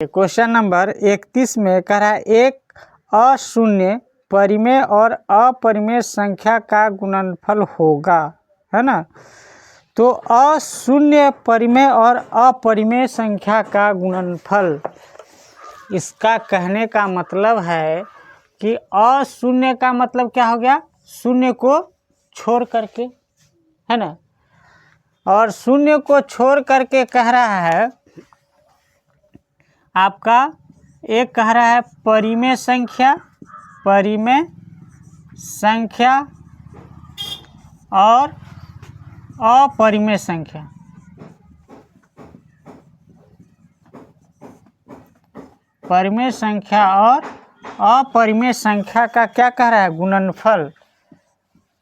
Question number 31 में कह रहा है एक अशून्य परिमेय और अपरिमेय संख्या का गुणनफल होगा, है ना। तो अशून्य परिमेय और अपरिमेय संख्या का गुणनफल, इसका कहने का मतलब है कि अशून्य का मतलब क्या हो गया, शून्य को छोड़ करके, है ना। और शून्य को छोड़ करके कह रहा है आपका, एक कह रहा है परिमेय संख्या और अपरिमेय संख्या। परिमेय संख्या और अपरिमेय संख्या का क्या कह रहा है, गुणनफल।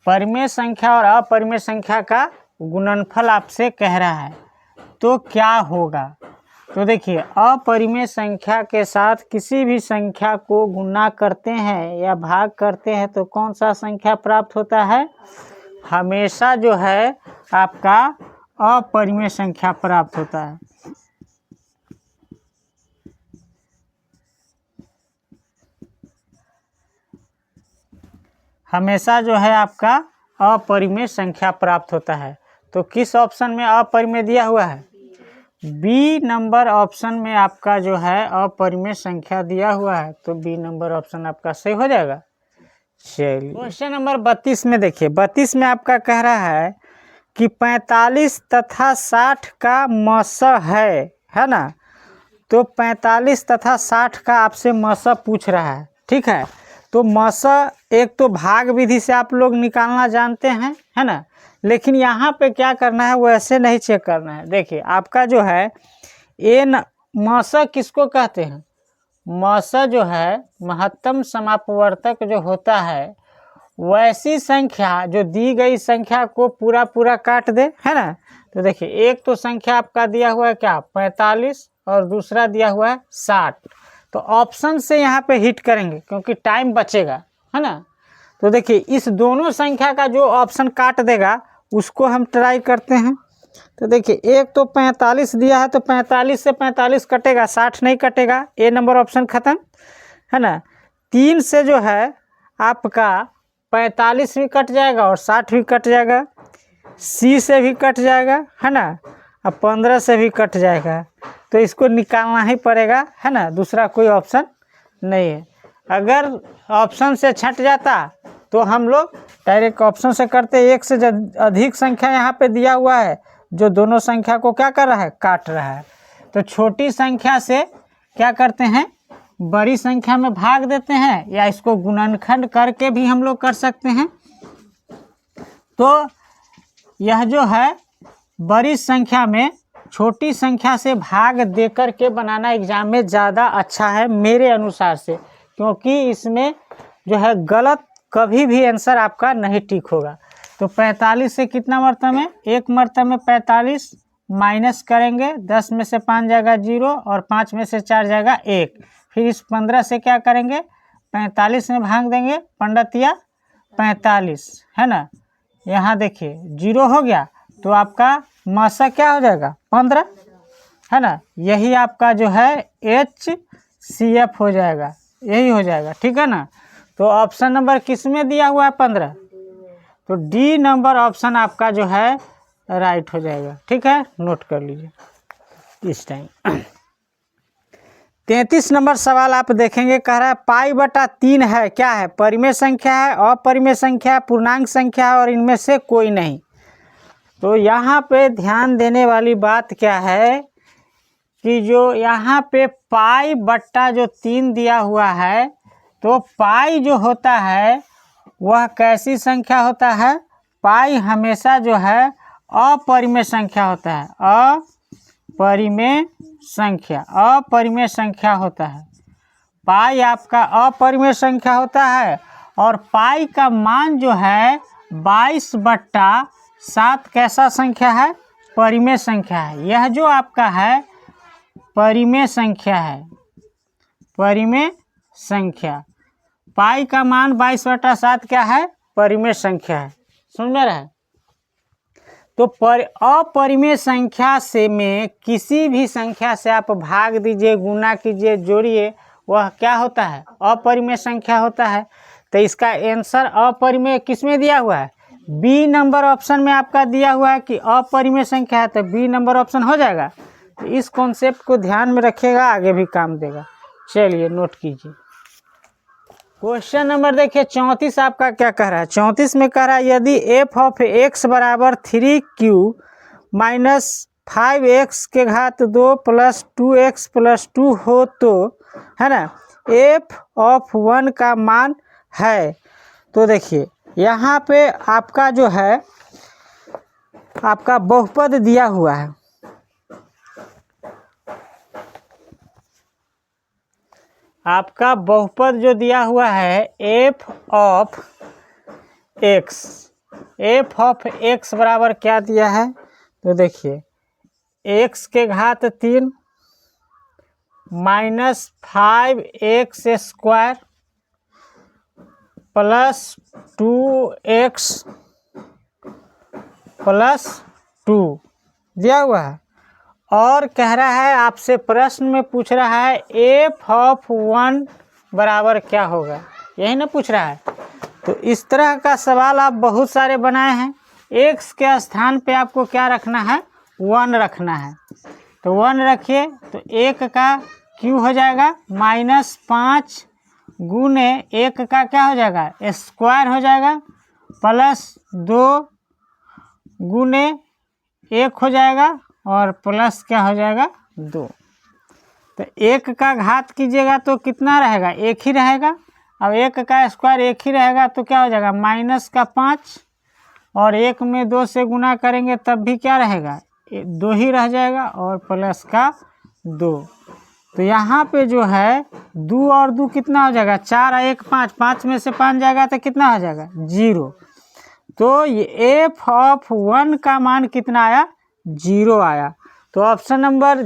परिमेय संख्या और अपरिमेय संख्या का गुणनफल आपसे कह रहा है, तो क्या होगा। तो देखिए, अपरिमेय संख्या के साथ किसी भी संख्या को गुणा करते हैं या भाग करते हैं तो कौन सा संख्या प्राप्त होता है, हमेशा जो है आपका अपरिमेय संख्या प्राप्त होता है। हमेशा जो है आपका अपरिमेय संख्या प्राप्त होता है। तो किस ऑप्शन में अपरिमेय दिया हुआ है, बी नंबर ऑप्शन में आपका जो है अपरिमेय संख्या दिया हुआ है, तो बी नंबर ऑप्शन आपका सही हो जाएगा। चलिए क्वेश्चन नंबर 32 में देखिए, 32 में आपका कह रहा है कि 45 तथा 60 का मस है ना। तो 45 तथा 60 का आपसे मस पूछ रहा है, ठीक है। तो मस एक तो भाग विधि से आप लोग निकालना जानते हैं, है ना। लेकिन यहाँ पे क्या करना है, वैसे नहीं चेक करना है। देखिए आपका जो है मस किसको कहते हैं, मस जो है महत्तम समापवर्तक जो होता है, वैसी संख्या जो दी गई संख्या को पूरा काट दे, है ना। तो देखिए एक तो संख्या आपका दिया हुआ है क्या, 45, और दूसरा दिया हुआ है 60। तो ऑप्शन से यहाँ पे हिट करेंगे क्योंकि टाइम बचेगा, है ना। तो देखिए इस दोनों संख्या का जो ऑप्शन काट देगा उसको हम ट्राई करते हैं। तो देखिए एक तो 45 दिया है, तो 45 से 45 कटेगा, 60 नहीं कटेगा, ए नंबर ऑप्शन खत्म, है ना। 3 से जो है आपका 45 भी कट जाएगा और 60 भी कट जाएगा, सी से भी कट जाएगा, है ना। अब 15 से भी कट जाएगा, तो इसको निकालना ही पड़ेगा, है ना, दूसरा कोई ऑप्शन नहीं है। अगर ऑप्शन से छट जाता तो हम लोग डायरेक्ट ऑप्शन से करते। एक से अधिक संख्या यहाँ पे दिया हुआ है जो दोनों संख्या को क्या कर रहा है, काट रहा है। तो छोटी संख्या से क्या करते हैं, बड़ी संख्या में भाग देते हैं, या इसको गुणनखंड करके भी हम लोग कर सकते हैं। तो यह जो है बड़ी संख्या में छोटी संख्या से भाग दे कर के बनाना एग्जाम में ज़्यादा अच्छा है मेरे अनुसार से, क्योंकि इसमें जो है गलत कभी भी आंसर आपका नहीं ठीक होगा। तो 45 से कितना मरतब में, एक मरतब में 45 माइनस करेंगे, 10 में से 5 जाएगा 0 और 5 में से 4 जाएगा 1। फिर इस 15 से क्या करेंगे, 45 में भाग देंगे, पंडतिया 45, है ना। यहाँ देखिए 0 हो गया, तो आपका मासा क्या हो जाएगा, 15, है ना। यही आपका जो है HCF हो जाएगा, यही हो जाएगा, ठीक है ना। तो ऑप्शन नंबर किस में दिया हुआ है, 15। तो डी नंबर ऑप्शन आपका जो है राइट हो जाएगा, ठीक है, नोट कर लीजिए इस टाइम। 33 नंबर सवाल आप देखेंगे, कह रहा है π/3 है, क्या है, परिमेय संख्या है, अपरिमेय संख्या है, पूर्णांक संख्या है, और इनमें से कोई नहीं। तो यहाँ पे ध्यान देने वाली बात क्या है कि जो यहाँ पे π/3 दिया हुआ है, तो पाई जो होता है वह कैसी संख्या होता है, पाई हमेशा जो है अपरिमेय संख्या होता है, अपरिमेय संख्या होता है। पाई आपका अपरिमेय संख्या होता है, और पाई का मान जो है 22/7 कैसा संख्या है, परिमेय संख्या है। यह जो आपका है परिमेय संख्या है, परिमेय संख्या। पाई का मान 22/7 क्या है, परिमेय संख्या है, समझ में रहा है। तो अपरिमेय संख्या से में किसी भी संख्या से आप भाग दीजिए, गुना कीजिए, जोड़िए, वह क्या होता है? अपरिमेय संख्या होता है। तो इसका आंसर अपरिमेय किस में दिया हुआ है? बी नंबर ऑप्शन में आपका दिया हुआ है कि अपरिमेय संख्या है, तो बी नंबर ऑप्शन हो जाएगा। तो इस कॉन्सेप्ट को ध्यान में रखिएगा, आगे भी काम देगा। चलिए नोट कीजिए। क्वेश्चन नंबर देखिए 34 आपका क्या कह रहा है? 34 में कह रहा है यदि एफ ऑफ एक्स बराबर 3q माइनस 5x के घात 2 प्लस 2x प्लस 2 हो तो, है ना, एफ ऑफ 1 का मान है। तो देखिए यहाँ पे आपका जो है आपका बहुपद दिया हुआ है। आपका बहुपद जो दिया हुआ है F of x, F of x बराबर क्या दिया है? तो देखिए एक्स के घात 3 minus 5x square plus 2x plus 2 दिया हुआ है। और कह रहा है आपसे प्रश्न में पूछ रहा है एफ ऑफ 1 बराबर क्या होगा, यही ना पूछ रहा है। तो इस तरह का सवाल आप बहुत सारे बनाए हैं। एक्स के स्थान पे आपको क्या रखना है? 1 रखना है। तो 1 रखिए तो 1 का क्यू हो जाएगा -5 गुने 1 का क्या हो जाएगा? स्क्वायर हो जाएगा प्लस 2 गुने 1 हो जाएगा और प्लस क्या हो जाएगा? 2। तो 1 का घात कीजिएगा तो कितना रहेगा? 1 ही रहेगा। अब 1 का स्क्वायर 1 ही रहेगा तो क्या हो जाएगा? -5 और 1 में 2 से गुना करेंगे तब भी क्या रहेगा? 2 ही रह जाएगा और प्लस का 2। तो यहाँ पे जो है 2 और 2 कितना हो जाएगा? 4 और 1 5, 5 में से 5 जाएगा तो कितना हो जाएगा? 0। तो ये एफ ऑफ 1 का मान कितना आया? 0 आया। तो ऑप्शन नंबर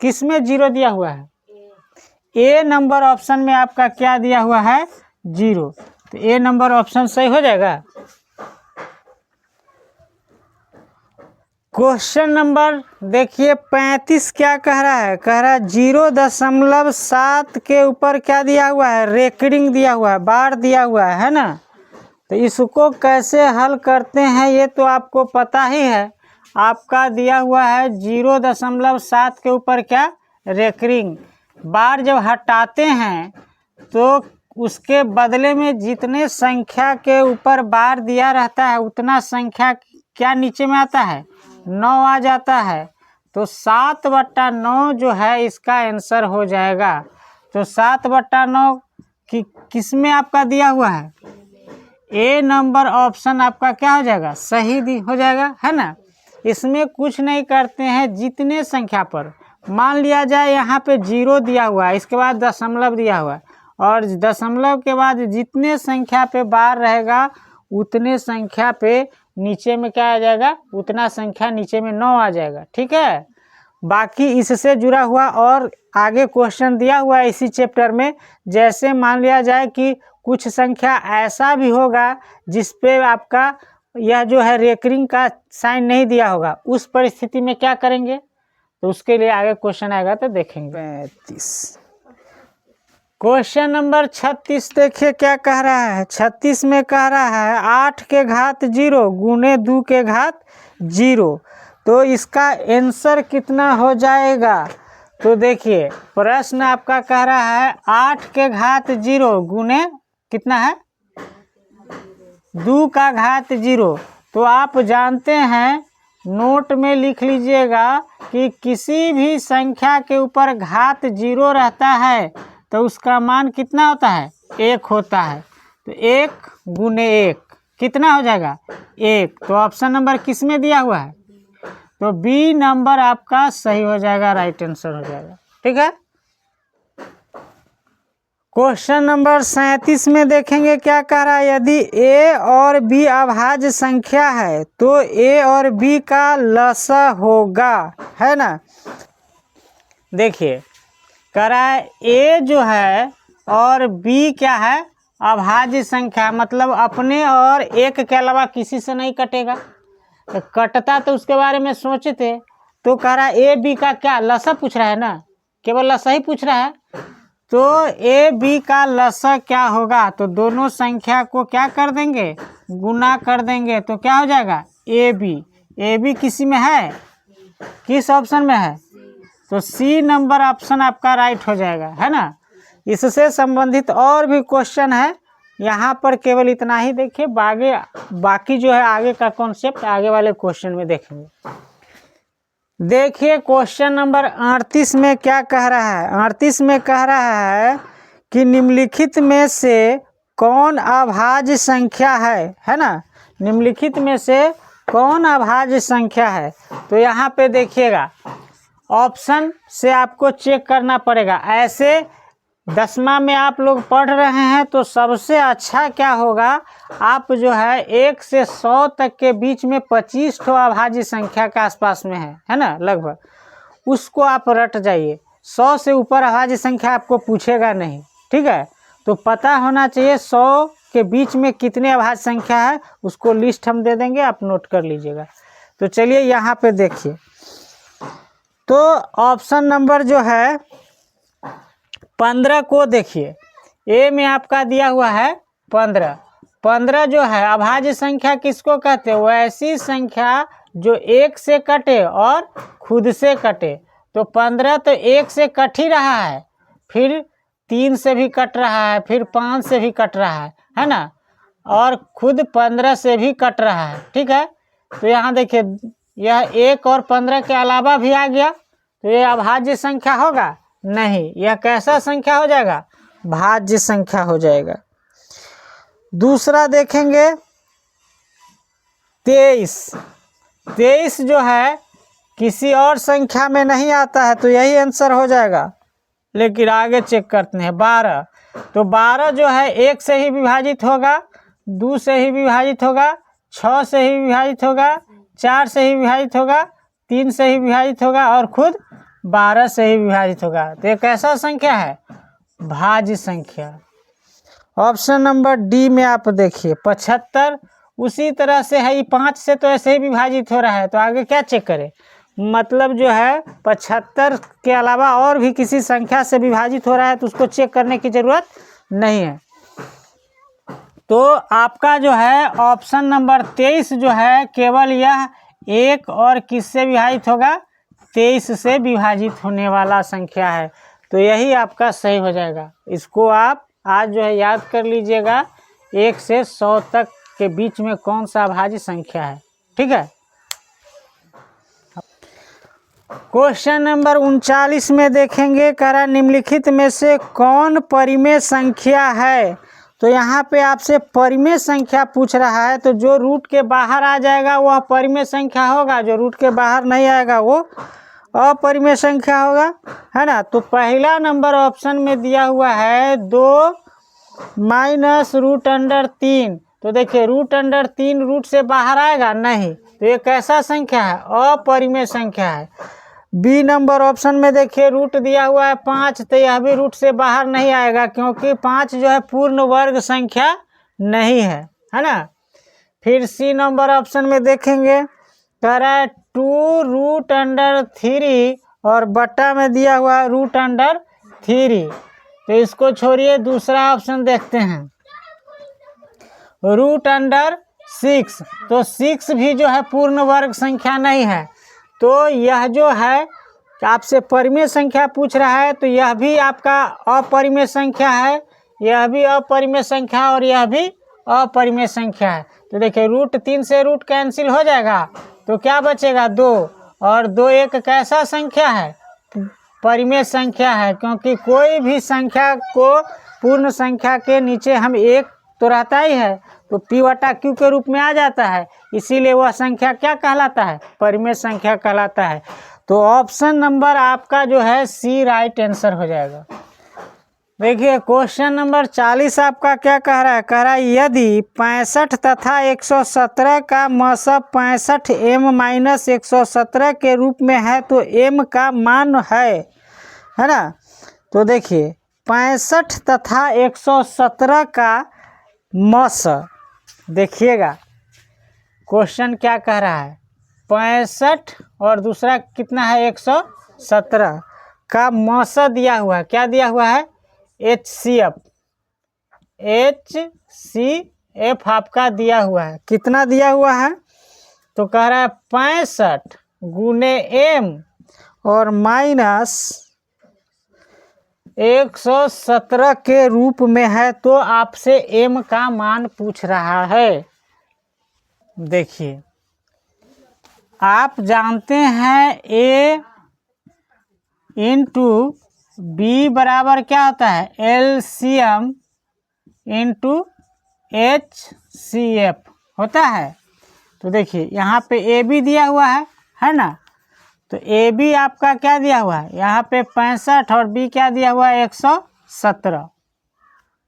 किस में 0 दिया हुआ है? ए नंबर ऑप्शन में आपका क्या दिया हुआ है? 0। तो ए नंबर ऑप्शन सही हो जाएगा। क्वेश्चन नंबर देखिए 35 क्या कह रहा है? कह रहा है 0.7 के ऊपर क्या दिया हुआ है? रेकरिंग दिया हुआ है, बार दिया हुआ है ना। तो इसको कैसे हल करते हैं ये तो आपको पता ही है। आपका दिया हुआ है 0.7 के ऊपर क्या? रेकरिंग। बार जब हटाते हैं तो उसके बदले में जितने संख्या के ऊपर बार दिया रहता है उतना संख्या क्या नीचे में आता है? 9 आ जाता है। तो 7/9 जो है इसका आंसर हो जाएगा। तो 7/9 किस में आपका दिया हुआ है? ए नंबर ऑप्शन आपका क्या हो जाएगा? सही हो जाएगा, है ना। इसमें कुछ नहीं करते हैं, जितने संख्या पर मान लिया जाए यहाँ पे 0 दिया हुआ है, इसके बाद दशमलव दिया हुआ है, और दशमलव के बाद जितने संख्या पे बार रहेगा उतने संख्या पे नीचे में क्या आ जाएगा? उतना संख्या नीचे में 9 आ जाएगा। ठीक है। बाकी इससे जुड़ा हुआ और आगे क्वेश्चन दिया हुआ है इसी चैप्टर में। जैसे मान लिया जाए कि कुछ संख्या ऐसा भी होगा जिस पे आपका यह जो है रेकरिंग का साइन नहीं दिया होगा, उस परिस्थिति में क्या करेंगे? तो उसके लिए आगे क्वेश्चन आएगा तो देखेंगे। 35 क्वेश्चन नंबर 36 देखिए क्या कह रहा है? 36 में कह रहा है 8 के घात 0 गुने 2 के घात 0। तो इसका आंसर कितना हो जाएगा? तो देखिए प्रश्न आपका कह रहा है 8 के घात 0 गुने कितना है? 2 का घात 0। तो आप जानते हैं, नोट में लिख लीजिएगा कि किसी भी संख्या के ऊपर घात 0 रहता है तो उसका मान कितना होता है? 1 होता है। तो 1 गुने 1 कितना हो जाएगा? 1। तो ऑप्शन नंबर किस में दिया हुआ है? तो बी नंबर आपका सही हो जाएगा, राइट आंसर हो जाएगा। ठीक है। क्वेश्चन नंबर 37 में देखेंगे क्या कह रहा है? यदि ए और बी अभाज्य संख्या है तो ए और बी का लसा होगा, है ना। देखिए कह रहा है ए जो है और बी क्या है? अभाज्य संख्या, मतलब अपने और एक के अलावा किसी से नहीं कटेगा। तो कटता तो उसके बारे में सोचते। तो कह रहा है ए बी का क्या लसा पूछ रहा है ना, केवल लसा ही पूछ रहा है। तो ए बी का लसा क्या होगा, तो दोनों संख्या को क्या कर देंगे, गुना कर देंगे, तो क्या हो जाएगा ए बी। ए बी किसी में है, किस ऑप्शन में है, तो सी नंबर ऑप्शन आपका राइट हो जाएगा, है ना। इससे संबंधित और भी क्वेश्चन है, यहाँ पर केवल इतना ही देखिए, बाकी जो है आगे का कॉन्सेप्ट आगे वाले क्वेश्चन में देखेंगे। देखिए क्वेश्चन नंबर 38 में क्या कह रहा है। 38 में कह रहा है कि निम्नलिखित में से कौन अभाज्य संख्या है ना। निम्नलिखित में से कौन अभाज्य संख्या है, तो यहाँ पे देखिएगा ऑप्शन से आपको चेक करना पड़ेगा। ऐसे 10वां में आप लोग पढ़ रहे हैं तो सबसे अच्छा क्या होगा, आप जो है 1 से 100 तक के बीच में 25 ठो अभाज्य संख्या के आसपास में है ना लगभग, उसको आप रट जाइए। 100 से ऊपर अभाज्य संख्या आपको पूछेगा नहीं, ठीक है। तो पता होना चाहिए 100 के बीच में कितने अभाज्य संख्या है, उसको लिस्ट हम दे देंगे, आप नोट कर लीजिएगा। तो चलिए यहाँ पे देखिए, तो ऑप्शन नंबर जो है 15 को देखिए, ए में आपका दिया हुआ है 15। 15 जो है अभाज्य संख्या किसको कहते हैं, वो ऐसी संख्या जो 1 से कटे और खुद से कटे। तो 15 तो 1 से कट ही रहा है, फिर 3 से भी कट रहा है, फिर 5 से भी कट रहा है ना, और खुद 15 से भी कट रहा है, ठीक है। तो यहाँ देखिए यह 1 और 15 के अलावा भी आ गया, तो ये अभाज्य संख्या होगा नहीं, यह कैसा संख्या हो जाएगा, भाज्य संख्या हो जाएगा। दूसरा देखेंगे 23 जो है किसी और संख्या में नहीं आता है, तो यही आंसर हो जाएगा। लेकिन आगे चेक करते हैं 12, तो 12 जो है 1 से ही विभाजित होगा, 2 से ही विभाजित होगा, 6 से ही विभाजित होगा, 4 से ही विभाजित होगा, 3 से ही विभाजित होगा, और खुद 12 से ही विभाजित होगा। तो ये कैसा संख्या है, भाज्य संख्या। ऑप्शन नंबर डी में आप देखिए 75, उसी तरह से है, 5 से तो ऐसे ही विभाजित हो रहा है, तो आगे क्या चेक करें, मतलब जो है 75 के अलावा और भी किसी संख्या से विभाजित हो रहा है तो उसको चेक करने की जरूरत नहीं है। तो आपका जो है ऑप्शन नंबर 23 जो है केवल यह 1 और किससे विभाजित होगा, 23 से विभाजित होने वाला संख्या है, तो यही आपका सही हो जाएगा। इसको आप आज जो है याद कर लीजिएगा, 1 से 100 तक के बीच में कौन सा अभाज्य संख्या है, ठीक है। क्वेश्चन नंबर 39 में देखेंगे, करा निम्नलिखित में से कौन परिमेय संख्या है। तो यहाँ पे आपसे परिमेय संख्या पूछ रहा है, तो जो रूट के बाहर आ जाएगा वह परिमेय संख्या होगा, जो रूट के बाहर नहीं आएगा वो अपरिमेय संख्या होगा, है ना। तो पहला नंबर ऑप्शन में दिया हुआ है 2 माइनस √3। तो देखिए √3 रूट से बाहर आएगा नहीं, तो ये कैसा संख्या है, अपरिमेय संख्या है। बी नंबर ऑप्शन में देखिए रूट दिया हुआ है 5, तो यह भी रूट से बाहर नहीं आएगा, क्योंकि 5 जो है पूर्ण वर्ग संख्या नहीं है ना। फिर सी नंबर ऑप्शन में देखेंगे, कह रहा है 2√3 और बट्टा में दिया हुआ है √3। तो इसको छोड़िए, दूसरा ऑप्शन देखते हैं √6। तो 6 भी जो है पूर्ण वर्ग संख्या नहीं है, तो यह जो है आपसे परिमेय संख्या पूछ रहा है, तो यह भी आपका अपरिमेय संख्या है, यह भी अपरिमेय संख्या और यह भी अपरिमेय संख्या है। तो देखिए √3 से रूट कैंसिल हो जाएगा, तो क्या बचेगा 2, और 2 एक कैसा संख्या है, परिमेय संख्या है, क्योंकि कोई भी संख्या को पूर्ण संख्या के नीचे हम 1 तो रहता ही है, तो p/q के रूप में आ जाता है, इसीलिए वह संख्या क्या कहलाता है, परिमेय संख्या कहलाता है। तो ऑप्शन नंबर आपका जो है सी राइट आंसर हो जाएगा। देखिए क्वेश्चन नंबर 40 आपका क्या कह रहा है, कह रहा है यदि 65 तथा 117 का मसब 65 m-117 के रूप में है तो m का मान है ना। तो देखिए 65 तथा 117 का मस, देखिएगा क्वेश्चन क्या कह रहा है, 65 और दूसरा कितना है 117 का मौसा दिया हुआ है। क्या दिया हुआ है, HCF आपका दिया हुआ है। कितना दिया हुआ है, तो कह रहा है 65 गुने m और माइनस 117 के रूप में है। तो आपसे m का मान पूछ रहा है। देखिए आप जानते हैं a इंटू बी बराबर क्या होता है, LCM इंटू HCF होता है। तो देखिए यहाँ पे ए बी दिया हुआ है ना। तो ए बी आपका क्या दिया हुआ है, यहाँ पे 65 और बी क्या दिया हुआ है 117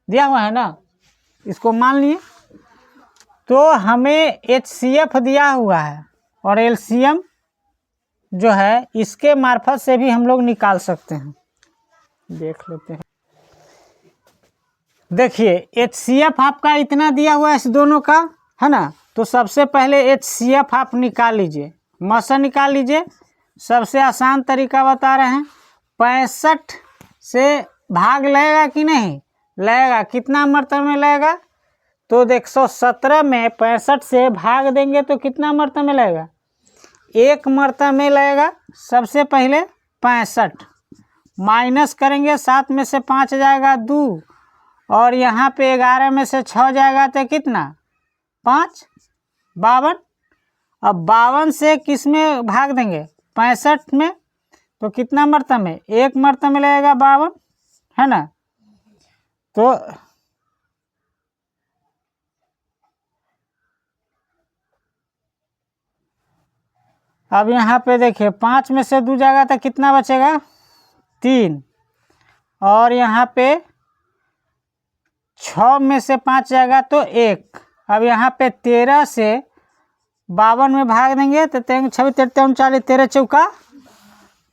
दिया हुआ है ना, इसको मान लिए। तो हमें HCF दिया हुआ है और LCM जो है इसके मार्फत से भी हम लोग निकाल सकते हैं। देख लेते हैं। देखिए HCF आपका इतना दिया हुआ है इस दोनों का, है ना। तो सबसे पहले HCF आप निकाल लीजिए, मौसा निकाल लीजिए। सबसे आसान तरीका बता रहे हैं, 65 से भाग लगेगा कि नहीं लगेगा, कितना मरतबे में लगेगा, तो देख 117 में 65 से भाग देंगे तो कितना मरतबे में लगेगा, एक मरतबे में लगेगा। सबसे पहले 65 माइनस करेंगे, 7 में से 5 जाएगा 2 और यहाँ पे 11 में से 6 जाएगा तो कितना 5, 52। अब 52 से किस में भाग देंगे 65 में, तो कितना मरतबे में, एक मरतबे में लगेगा 52, है ना। तो अब यहाँ पे देखिए 5 में से 2 जाएगा तो कितना बचेगा 3 और यहाँ पे 6 में से 5 जाएगा तो 1। अब यहाँ पे 13 से 52 में भाग देंगे तो 3 6 13 40 13 चौका,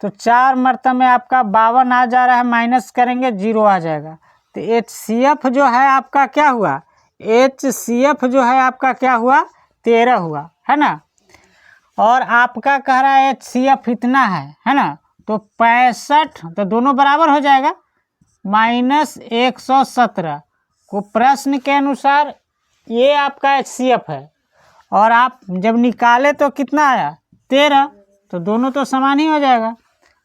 तो 4 मरतबे में आपका 52 आ जा रहा है, माइनस करेंगे 0 आ जाएगा। तो HCF जो है आपका क्या हुआ, HCF जो है आपका क्या हुआ 13 हुआ, है ना। और आपका कह रहा है HCF इतना है ना। तो 65 तो दोनों बराबर हो जाएगा, माइनस 117 को प्रश्न के अनुसार ये आपका HCF है और आप जब निकाले तो कितना आया 13, तो दोनों तो समान ही हो जाएगा।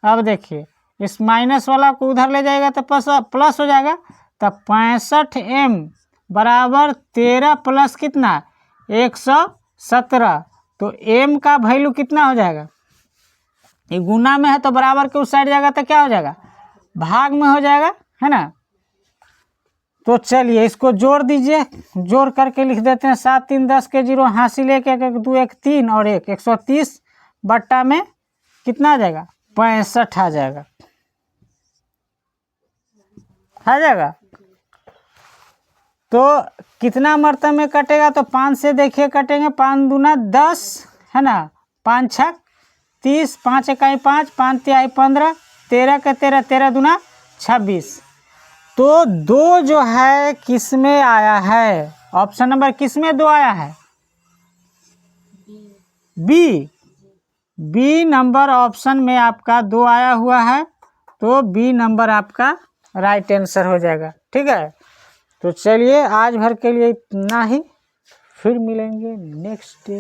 अब देखिए इस माइनस वाला को उधर ले जाएगा तो प्लस हो जाएगा। तब 65m बराबर 13 प्लस कितना 117, तो m का वैल्यू कितना हो जाएगा, ये गुना में है तो बराबर के उस साइड जाएगा तो क्या हो जाएगा भाग में हो जाएगा, है ना। तो चलिए इसको जोड़ दीजिए, जोड़ करके लिख देते हैं 7 3 10 के 0 हासिल 1 1 1 2 1 3 और 1 130 बट्टा में कितना आ जाएगा 65 आ जाएगा, आ जाएगा। तो कितना मरतबे में कटेगा, तो 5 से देखिए कटेंगे, 5 दूना 10, है ना, 5 6 30, 5 इकाई 5, 5 तिहाई 15, 13 के 13, 13 दूना 26। तो 2 जो है किस में आया है, ऑप्शन नंबर किस में 2 आया है, बी नंबर ऑप्शन में आपका 2 आया हुआ है। तो बी नंबर आपका राइट आंसर हो जाएगा, ठीक है। तो चलिए आज भर के लिए इतना ही, फिर मिलेंगे नेक्स्ट डे।